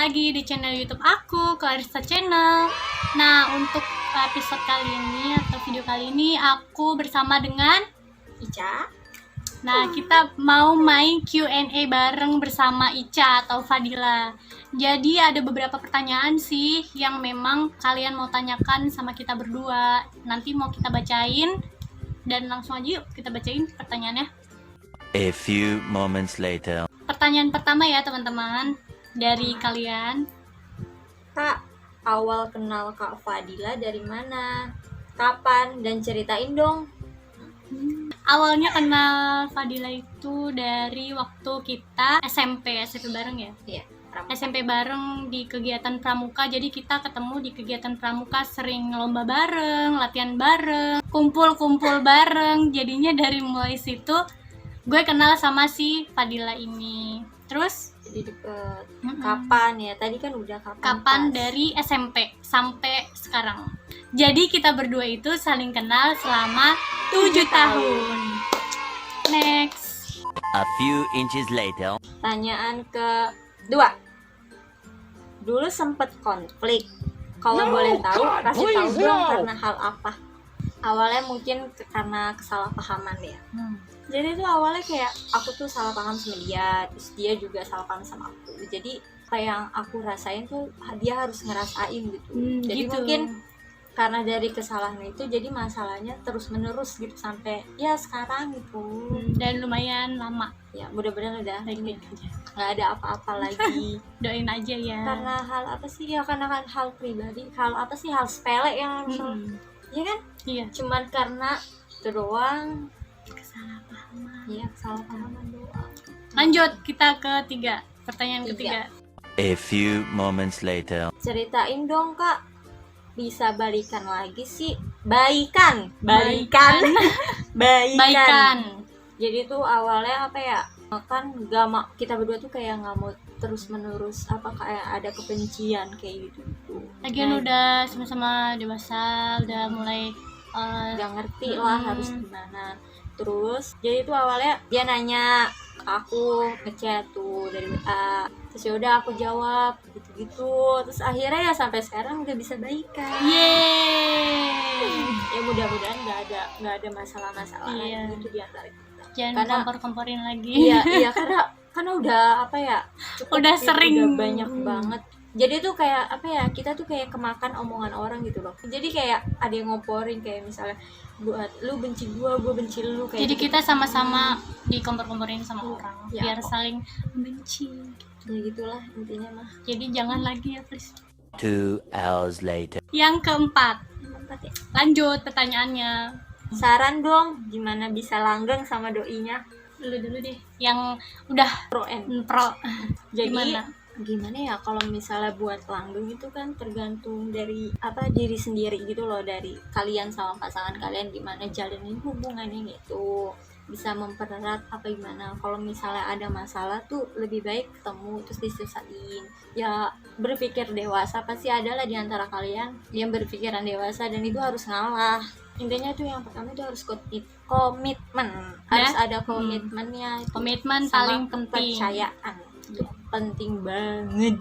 lagi di channel YouTube aku, Clarissa Channel. Nah, untuk episode kali ini atau video kali ini aku bersama dengan Ica. Nah, kita mau main Q&A bareng bersama Ica atau Fadila. Jadi ada beberapa pertanyaan sih yang memang kalian mau tanyakan sama kita berdua. Nanti mau kita bacain dan langsung aja yuk kita bacain pertanyaannya. A few moments later. Pertanyaan pertama ya teman-teman dari kalian. Kak, awal kenal Kak Fadila dari mana? Kapan? Dan ceritain dong. Awalnya kenal Fadila itu dari waktu kita SMP bareng ya. Iya. SMP bareng di kegiatan pramuka, jadi kita ketemu di kegiatan pramuka, sering lomba bareng, latihan bareng, kumpul-kumpul bareng. Jadinya dari mulai situ gue kenal sama si Fadila ini. Terus Jadi deket. Kapan ya? Tadi kan udah kapan pas. dari SMP sampai sekarang. Jadi kita berdua itu saling kenal selama 7 tahun. Next. A few inches later. Pertanyaan kedua. Dulu sempet konflik. Kalau boleh tahu, kasih tahu dong karena hal apa. Awalnya mungkin karena kesalahpahaman ya. Jadi itu awalnya kayak aku tuh salah paham sama dia, terus dia juga salah paham sama aku. Jadi kayak yang aku rasain tuh dia harus ngerasain gitu. Jadi gitu. mungkin karena dari kesalahan itu jadi masalahnya terus menerus gitu sampai ya sekarang gitu. Dan lumayan lama. Ya mudah-mudahan udah Baik-baik ini aja. nggak ada apa-apa lagi. Doain aja ya. Karena hal apa sih ya, karena kan hal pribadi, hal apa sih, hal sepele yang ya kan Iya. cuman karena itu doang. Kesalahpahaman. Iya, kesalahpahaman doang. Lanjut kita ke pertanyaan ketiga. A few moments later. Ceritain dong Kak, bisa balikan lagi sih? Baikan. Jadi tuh awalnya apa ya, kan gak mau, kita berdua tuh kayak nggak mau terus menerus apa kayak ada kebencian kayak gitu. Lagian udah sama-sama dewasa, udah mulai Gak ngerti lah harus gimana. Terus jadi tuh awalnya dia nanya ke aku, ngechat tuh dari WA, terus yaudah aku jawab gitu-gitu. Terus akhirnya ya sampai sekarang udah bisa baikan. yeay. Ya mudah-mudahan nggak ada masalah-masalah Iya. gitu di antara kita. Jangan Karena- kompor-komporin lagi. Iya karena udah apa ya, cukup Udah sih, sering. udah banyak banget. Jadi tuh kayak apa ya, kita tuh kayak kemakan omongan orang gitu loh. Jadi kayak ada yang ngomporin kayak misalnya buat lu benci gua benci lu kayak Jadi gitu. kita sama-sama dikompor-komporin sama orang Ya, biar saling membenci. Ya gitulah intinya mah. Jadi jangan lagi ya please. 2 hours later. Yang keempat, Empat ya. lanjut pertanyaannya. Saran dong gimana bisa langgeng sama doinya. Dulu deh yang udah Pro N. pro. Jadi Gimana? gimana ya, kalau misalnya buat langgeng itu kan tergantung dari apa diri sendiri gitu loh, dari kalian sama pasangan kalian gimana jalanin hubungannya gitu, bisa mempererat apa gimana. Kalau misalnya ada masalah tuh lebih baik ketemu terus diselesain ya, berpikir dewasa. Pasti ada lah di antara kalian yang berpikiran dewasa dan itu harus ngalah. Intinya tuh yang pertama itu harus komitmen, harus ada komitmennya itu. Komitmen Sama paling penting. kepercayaan itu penting banget.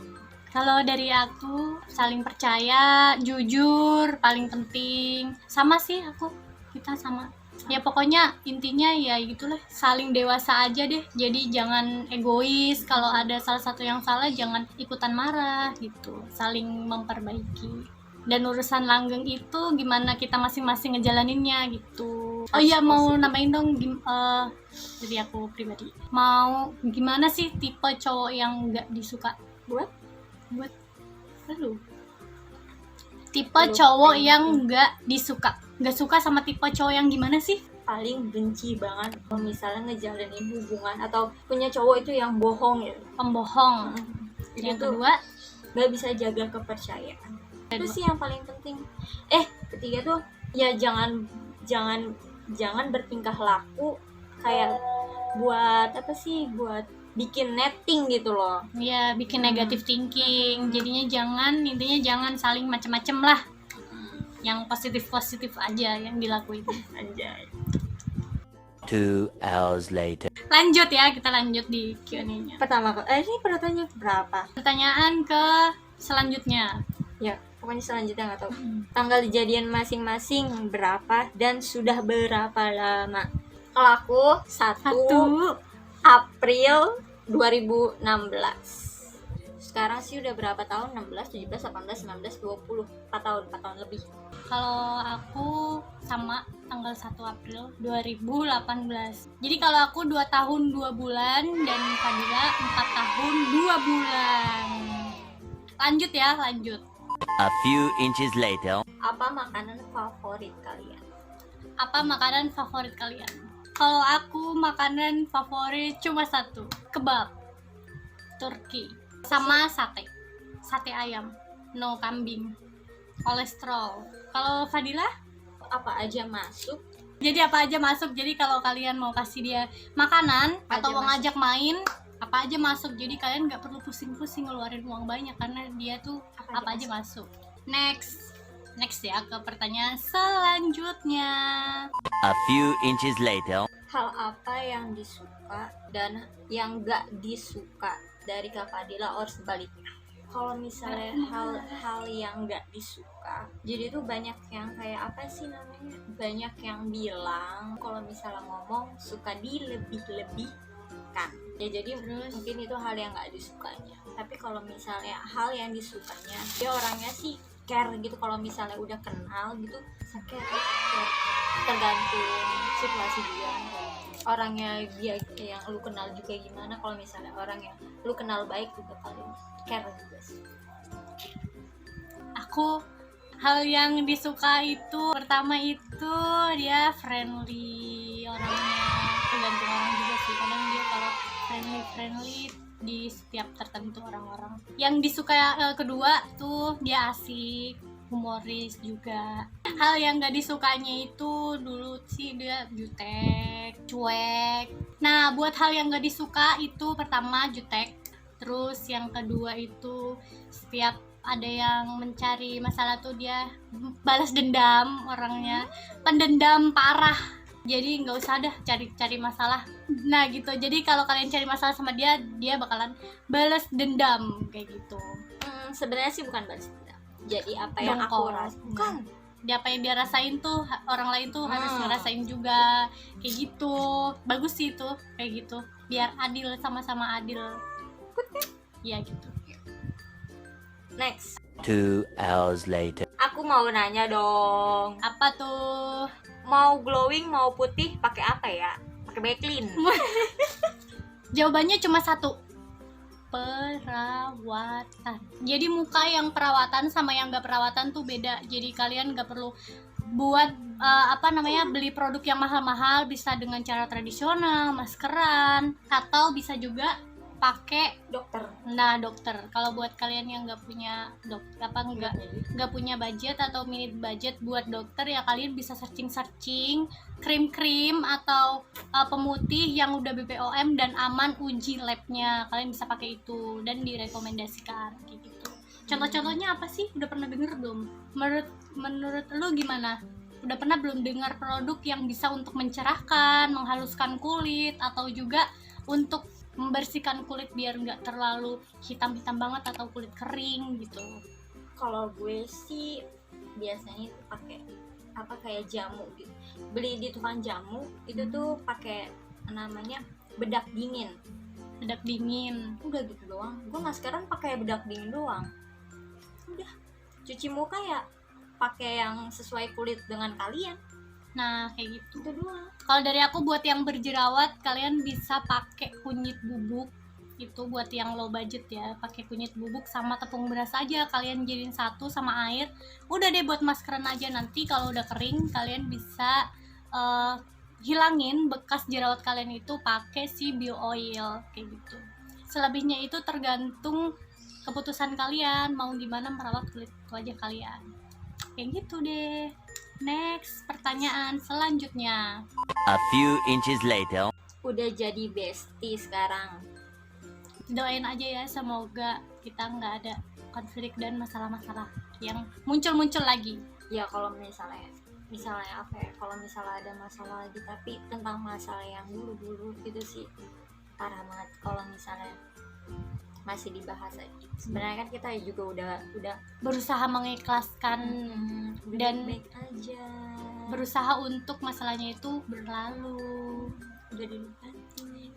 Kalau dari aku, saling percaya, jujur, paling penting. Sama sih aku, kita sama. Ya pokoknya intinya ya gitulah, saling dewasa aja deh. Jadi jangan egois, kalau ada salah satu yang salah jangan ikutan marah gitu. Saling memperbaiki. Dan urusan langgeng itu gimana kita masing-masing ngejalaninnya gitu. Oh iya, mau namain dong dari aku pribadi. Mau gimana sih tipe cowok yang nggak disuka? Buat lu. Tipe Lu cowok pengen. yang nggak disuka. Nggak suka sama tipe cowok yang gimana sih? Paling benci banget kalau misalnya ngejalanin hubungan atau punya cowok itu yang bohong ya. Pembohong. Jadi Yang tuh kedua, nggak bisa jaga kepercayaan. Itu kedua. sih yang paling penting. Ketiga tuh ya jangan bertingkah laku kayak buat apa sih, buat bikin netting gitu loh. Ya bikin negative thinking. Intinya jangan saling macem-macem lah. Yang positif aja yang dilakuin. Anjay. 2 hours later. Lanjut ya, kita lanjut di Q&A-nya. Ini pertanyaan berapa? Pertanyaan ke selanjutnya. Ya, pokoknya selanjutnya nggak tahu. Tanggal jadian masing-masing berapa dan sudah berapa lama? Kalau aku 1 April 2016. Sekarang sih udah berapa tahun? 16, 17, 18, 19, 20. 4 tahun lebih. Kalau aku sama tanggal 1 April 2018. Jadi kalau aku 2 tahun 2 bulan dan Fadila 4 tahun 2 bulan. Lanjut ya, lanjut. A few inches later. Apa makanan favorit kalian? Apa makanan favorit kalian? Kalau aku makanan favorit cuma satu, kebab Turki sama sate ayam, no kambing, kolesterol. Kalau Fadila? Apa aja masuk? Jadi apa aja masuk. Jadi kalau kalian mau kasih dia makanan Apa atau aja mau masuk? ngajak main, apa aja masuk. Jadi kalian nggak perlu pusing-pusing ngeluarin uang banyak karena dia tuh apa aja masuk. Next ya ke pertanyaan selanjutnya. A few inches later. Hal apa yang disuka dan yang gak disuka dari Kak Fadila or sebaliknya? Kalau misalnya hal-hal yang gak disuka, jadi tuh banyak yang kayak apa sih namanya, banyak yang bilang kalau misalnya ngomong suka dilebih-lebihkan ya, jadi mungkin itu hal yang gak disukanya. Tapi kalau misalnya hal yang disukanya, dia orangnya sih care gitu. Kalau misalnya udah kenal gitu, care. Tergantung situasi dia, orangnya dia yang lu kenal juga gimana. Kalau misalnya orang yang lu kenal baik juga paling care juga sih. Aku hal yang disuka itu pertama itu dia friendly orangnya. Tergantung orang juga sih. Kadang dia kalau friendly di setiap tertentu orang-orang. Yang disuka kedua tuh dia asik, humoris juga. Hal yang gak disukanya itu dulu sih dia jutek, cuek. Nah buat hal yang gak disuka itu pertama jutek. Terus yang kedua itu setiap ada yang mencari masalah tuh dia balas dendam orangnya. Pendendam parah. Jadi nggak usah dah cari masalah. Nah gitu. Jadi kalau kalian cari masalah sama dia, dia bakalan balas dendam kayak gitu. Sebenarnya sih bukan balas dendam. Jadi apa yang aku Dongkol. rasakan, Dia apa yang dia rasain tuh orang lain tuh harus ngerasain juga kayak gitu. Bagus sih itu kayak gitu. Biar adil, sama-sama adil. Iya gitu. next. 2 hours later. Aku mau nanya dong, Apa tuh? mau glowing mau putih pakai apa ya? Pakai Backlin. Jawabannya cuma satu, perawatan. Jadi muka yang perawatan sama yang gak perawatan tuh beda. Jadi kalian gak perlu buat beli produk yang mahal-mahal. Bisa dengan cara tradisional, maskeran, atau bisa juga pakai Dokter. dokter. Kalau buat kalian yang nggak punya nggak punya budget atau minute budget buat dokter, ya kalian bisa searching krim atau pemutih yang udah BPOM dan aman uji labnya. Kalian bisa pakai itu dan direkomendasikan kayak gitu. Contoh-contohnya apa sih? Udah pernah denger belum? Menurut lu gimana? Udah pernah belum dengar produk yang bisa untuk mencerahkan, menghaluskan kulit, atau juga untuk membersihkan kulit biar nggak terlalu hitam-hitam banget atau kulit kering gitu? Kalau gue sih biasanya itu pakai kayak jamu gitu. Beli di tukang jamu itu tuh pakai namanya bedak dingin. Bedak dingin. Udah gitu doang. Gue sekarang pakai bedak dingin doang. Udah. Cuci muka ya pakai yang sesuai kulit dengan kalian. Nah kayak gitu. Itu doang. Kalau dari aku buat yang berjerawat, kalian bisa pakai kunyit bubuk. Itu buat yang low budget ya, pakai kunyit bubuk sama tepung beras aja. Kalian jadiin satu sama air. Udah deh buat maskeran aja. Nanti kalau udah kering kalian bisa hilangin bekas jerawat kalian itu pakai si bio oil kayak gitu. Selebihnya itu tergantung keputusan kalian mau gimana merawat kulit wajah kalian. Kayak gitu deh. Next, pertanyaan selanjutnya. A few inches later. Udah jadi bestie sekarang. Doain aja ya, semoga kita nggak ada konflik dan masalah-masalah yang muncul-muncul lagi. Ya kalau misalnya misalnya apa ya, kalau misalnya ada masalah lagi tapi tentang masalah yang dulu gitu sih parah banget kalau misalnya masih dibahas aja. Sebenarnya kan kita juga udah berusaha mengikhlaskan dan baik aja, berusaha untuk masalahnya itu berlalu, udah dilupain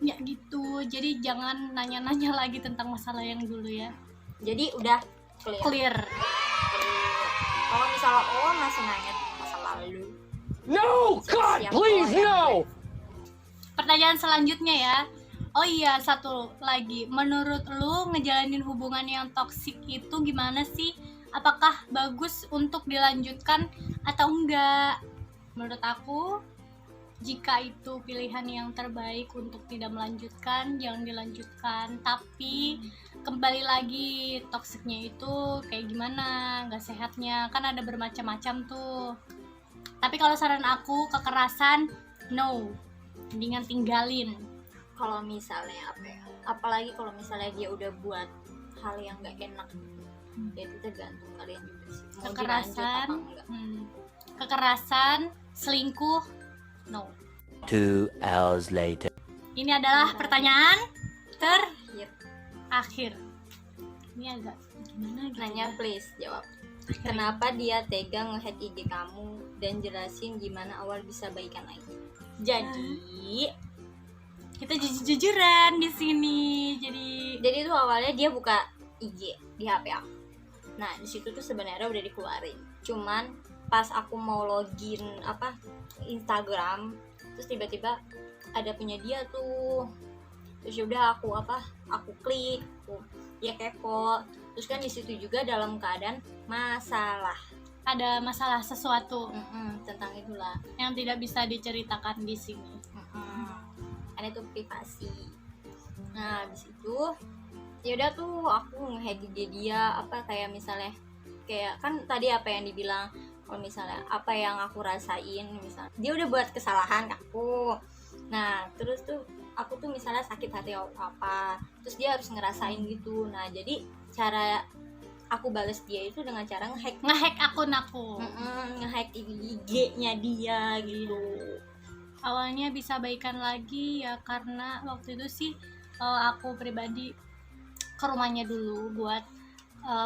ya gitu. Jadi jangan nanya-nanya lagi tentang masalah yang dulu ya. jadi udah clear. Kalau misalnya masih nanya masa lalu, No, God, siap please, yang no! Pertanyaan selanjutnya ya. Oh iya, satu lagi. Menurut lu ngejalanin hubungan yang toksik itu gimana sih? Apakah bagus untuk dilanjutkan atau enggak? Menurut aku, jika itu pilihan yang terbaik untuk tidak melanjutkan, jangan dilanjutkan. Tapi kembali lagi, toksiknya itu kayak gimana, nggak sehatnya. Kan ada bermacam-macam tuh. Tapi kalau saran aku, kekerasan, no. Mendingan tinggalin. kalau misalnya apa ya, apalagi kalau misalnya dia udah buat hal yang gak enak, ya itu tergantung kalian juga sih mau dilanjut Kekerasan, apa enggak. Kekerasan, selingkuh, no. 2 hours later. Ini adalah pertanyaan Yep. terakhir. Ini agak gimana gitu Nanya ya. please jawab. Kenapa dia tega nge-hack IG kamu dan jelasin gimana awal bisa baikan lagi. Jadi Kita jujur-jujuran di sini. Jadi tuh awalnya dia buka IG di HP aku. Nah, di situ tuh sebenarnya udah dikeluarin. Cuman pas aku mau login Instagram, terus tiba-tiba ada punya dia tuh. Terus udah aku klik, ya kepo. Terus kan di situ juga dalam keadaan masalah. ada masalah sesuatu Tentang itulah. yang tidak bisa diceritakan di sini. Karena itu privasi. Nah, habis itu ya udah tuh aku nge-hack IG dia, kayak misalnya kayak kan tadi apa yang dibilang, kalau misalnya apa yang aku rasain, misalnya dia udah buat kesalahan ke aku. Nah, terus tuh aku tuh misalnya sakit hati apa, terus dia harus ngerasain gitu. Nah, jadi cara aku balas dia itu dengan cara Nge-hack akun aku. nge-hack IG-nya dia gitu. Awalnya bisa baikan lagi ya karena waktu itu sih aku pribadi ke rumahnya dulu buat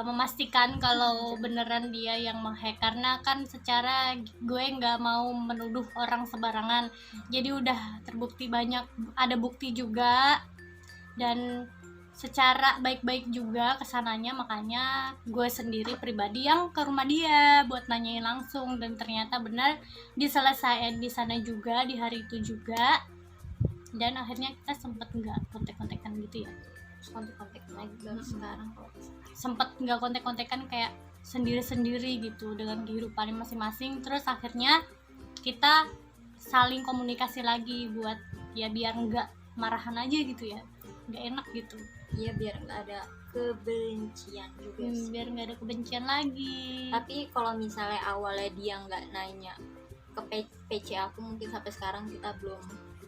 memastikan kalau beneran dia yang menghack, karena kan secara gue nggak mau menuduh orang sembarangan. Jadi udah terbukti banyak, ada bukti juga dan secara baik-baik juga kesananya, makanya gue sendiri pribadi yang ke rumah dia buat nanyain langsung, dan ternyata benar diselesaikan di sana juga di hari itu juga, dan akhirnya kita sempet nggak kontek-kontekan gitu ya. Kontek-kontek lagi baru sekarang kalau Sempet nggak kontek-kontekan kayak sendiri-sendiri gitu dengan kehidupannya masing-masing. Terus akhirnya kita saling komunikasi lagi buat ya biar nggak marahan aja gitu ya, nggak enak gitu. Iya, biar nggak ada kebencian juga sih. Biar nggak ada kebencian lagi. Tapi kalau misalnya awalnya dia nggak nanya ke PC aku, mungkin sampai sekarang kita belum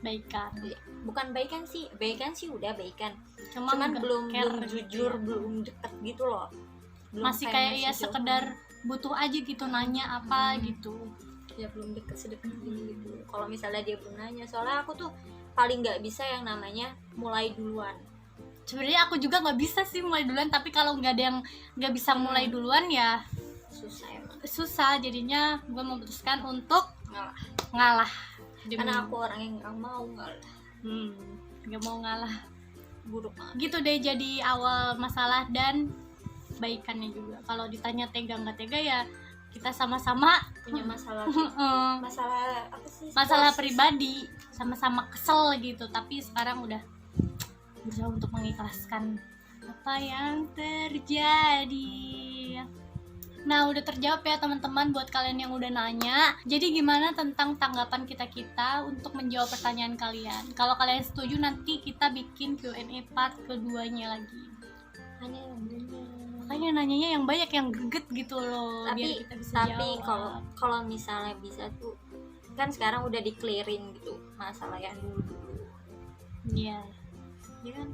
Baikan. bukan baikan sih udah baikan, Cuman cuman nggak belum care jujur gitu ya. belum deket gitu loh. Masih kayak ya jauh. sekedar butuh aja gitu, nanya apa gitu. Ya belum deket sedekat ini gitu. Kalau misalnya dia belum nanya, soalnya aku tuh paling nggak bisa yang namanya mulai duluan. Sebenarnya aku juga nggak bisa sih mulai duluan, tapi kalau nggak ada yang nggak bisa mulai duluan ya Susah emang. susah. Jadinya gue memutuskan untuk ngalah ngalah. karena aku orang yang nggak mau ngalah, Nggak mau ngalah buruk banget. gitu deh. Jadi awal masalah dan baikannya juga. Kalau ditanya tega nggak tega ya kita sama-sama Punya masalah masalah apa sih, masalah proses. pribadi, sama-sama kesel gitu, tapi sekarang udah berusaha untuk mengikhlaskan apa yang terjadi. Nah, udah terjawab ya teman-teman buat kalian yang udah nanya. Jadi gimana tentang tanggapan kita untuk menjawab pertanyaan kalian? Kalau kalian setuju, nanti kita bikin Q&A part keduanya lagi. Hanya yang bener. Makanya nanyanya yang banyak, yang greget gitu loh, biar Tapi kita bisa tapi jawab. kalau misalnya bisa tuh kan sekarang udah di-clearin gitu masalah yang dulu Iya. ya kan.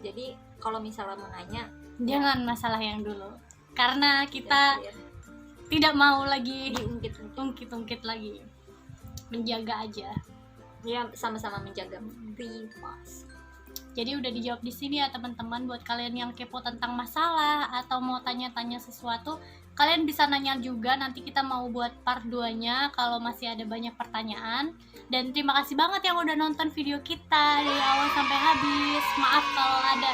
Jadi kalau misalnya mau nanya Jangan masalah yang dulu. Karena kita clear. tidak mau lagi diungkit-ungkit. ungkit-ungkit lagi, menjaga aja. Ya sama-sama menjaga privasi. Jadi udah dijawab di sini ya teman-teman. Buat kalian yang kepo tentang masalah atau mau tanya-tanya sesuatu, kalian bisa nanya juga. Nanti kita mau buat part 2-nya kalau masih ada banyak pertanyaan. Dan terima kasih banget yang udah nonton video kita dari awal sampai habis. Maaf kalau ada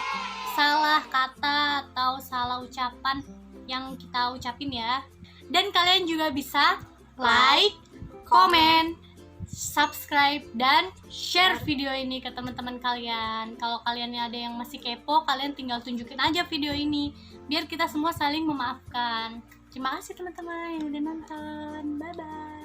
salah kata atau salah ucapan yang kita ucapin ya. Dan kalian juga bisa like, komen, subscribe, dan share video ini ke teman-teman kalian. Kalau kalian ada yang masih kepo, kalian tinggal tunjukin aja video ini biar kita semua saling memaafkan. Terima kasih teman-teman yang udah nonton. Bye bye.